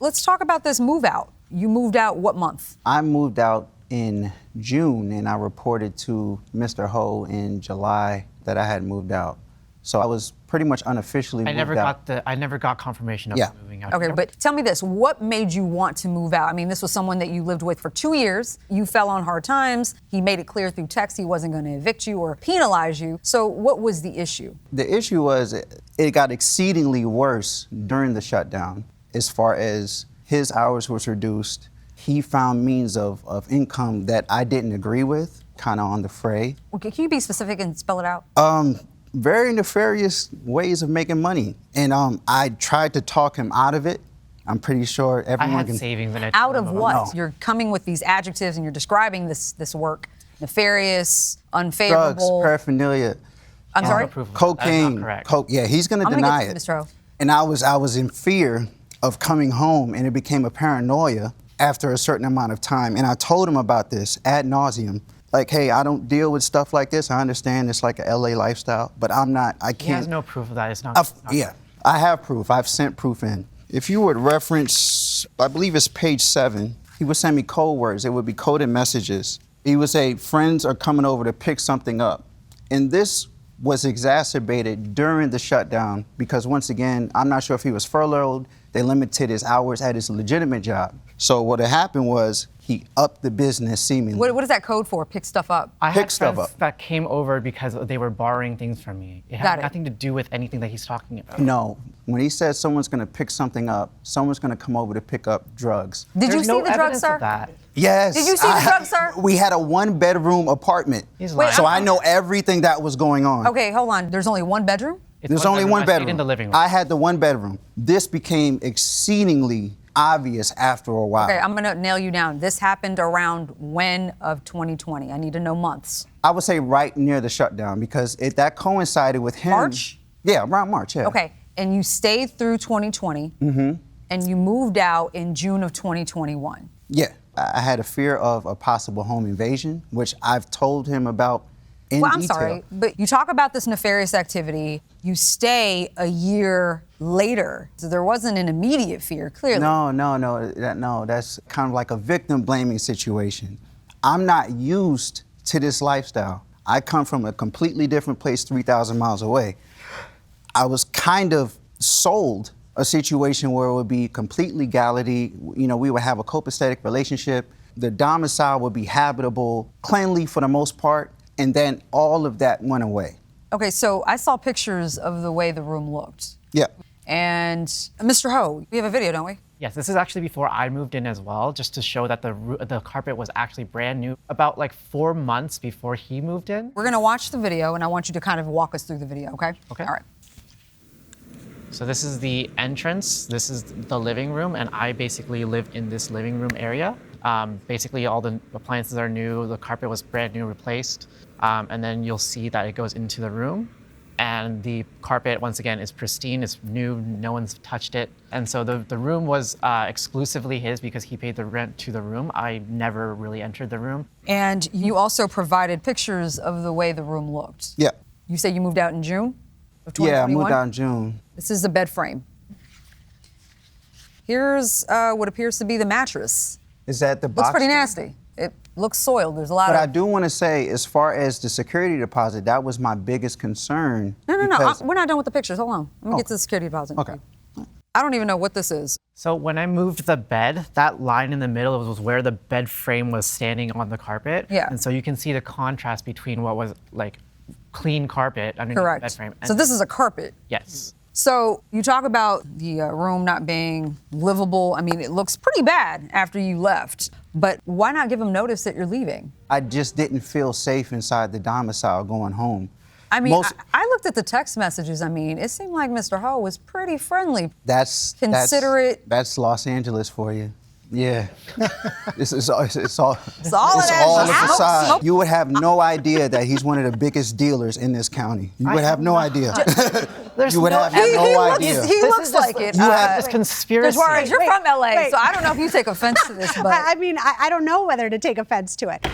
Let's talk about this move out. You moved out what month? I moved out in June, and I reported to Mr. Ho in July that I had moved out. So I was pretty much unofficially moved out. I never got confirmation of moving out. Okay, but tell me this, what made you want to move out? I mean, this was someone that you lived with for 2 years. You fell on hard times. He made it clear through text he wasn't going to evict you or penalize you. So what was the issue? The issue was it got exceedingly worse during the shutdown as far as his hours was reduced. He found means of income that I didn't agree with, kind of on the fray. Okay, can you be specific and spell it out? Very nefarious ways of making money. And I tried to talk him out of it. I'm pretty sure everyone I had can... savings in it. Out of what? No. You're coming with these adjectives and you're describing this work. Nefarious, unfavorable. Drugs, paraphernalia. I'm sorry? Cocaine. Correct. Yeah, he's gonna deny it. Mr. Ho. And I was in fear of coming home, and it became a paranoia after a certain amount of time. And I told him about this ad nauseum. Like, hey, I don't deal with stuff like this. I understand it's like a LA lifestyle, but I can't. He has no proof of that. It's not. Yeah, I have proof. I've sent proof in. If you would reference, I believe it's page 7, he would send me code words. It would be coded messages. He would say, friends are coming over to pick something up. And this was exacerbated during the shutdown because, once again, I'm not sure if he was furloughed. They limited his hours at his legitimate job. So what had happened was he upped the business seemingly. What is that code for? Pick stuff up. I had friends that came over because they were borrowing things from me. It had nothing to do with anything that he's talking about. No. When he said someone's going to pick something up, someone's going to come over to pick up drugs. Did you see the drugs, sir? Of that. Yes. Did you see the drugs, sir? We had a 1-bedroom apartment. He's lying. So I know everything that was going on. Okay, hold on. There's only 1 bedroom? There's only 1 bedroom. I stayed in the living room. I had the 1 bedroom. This became exceedingly obvious after a while. Okay, I'm gonna nail you down. This happened around when of 2020? I need to know months. I would say right near the shutdown because that coincided with him. March? Yeah, around March, yeah. Okay, and you stayed through 2020, and you moved out in June of 2021. Yeah, I had a fear of a possible home invasion, which I've told him about in I'm detail. sorry, but you talk about this nefarious activity. You stay a year later, so there wasn't an immediate fear, clearly. No, that's kind of like a victim blaming situation. I'm not used to this lifestyle. I come from a completely different place 3,000 miles away. I was kind of sold a situation where it would be complete legality. You know, we would have a copacetic relationship. The domicile would be habitable, cleanly for the most part, and then all of that went away. Okay, so I saw pictures of the way the room looked. Yeah. And Mr. Ho, we have a video, don't we? Yes, this is actually before I moved in as well, just to show that the carpet was actually brand new. About like 4 months before he moved in. We're gonna watch the video, and I want you to kind of walk us through the video, okay? Okay. All right. So this is the entrance, this is the living room, and I basically live in this living room area. Basically all the appliances are new, the carpet was brand new, replaced, and then you'll see that it goes into the room. And the carpet, once again, is pristine, it's new, no one's touched it. And so the room was exclusively his because he paid the rent to the room. I never really entered the room. And you also provided pictures of the way the room looked. Yeah. You say you moved out in June of 2021? Yeah, I moved out in June. This is the bed frame. Here's what appears to be the mattress. Is that the box? Looks pretty nasty. It looks soiled. There's a lot But of... I do want to say, as far as the security deposit, that was my biggest concern. No, we're not done with the pictures. Hold on. Let me get to the security deposit. Okay. I don't even know what this is. So when I moved the bed, that line in the middle was where the bed frame was standing on the carpet. Yeah. And so you can see the contrast between what was like clean carpet underneath the bed frame. So this is a carpet. Yes. So you talk about the room not being livable. I mean, it looks pretty bad after you left, but why not give them notice that you're leaving? I just didn't feel safe inside the domicile going home. I mean, I looked at the text messages. I mean, it seemed like Mr. Ho was pretty friendly. That's considerate. That's Los Angeles for you. Yeah. it's all a facade. You would have no idea that he's one of the biggest dealers in this county. You would have no idea. You would have no idea. He looks like it. You have this conspiracy. You're from LA, so I don't know if you take offense to this, but I mean, I don't know whether to take offense to it.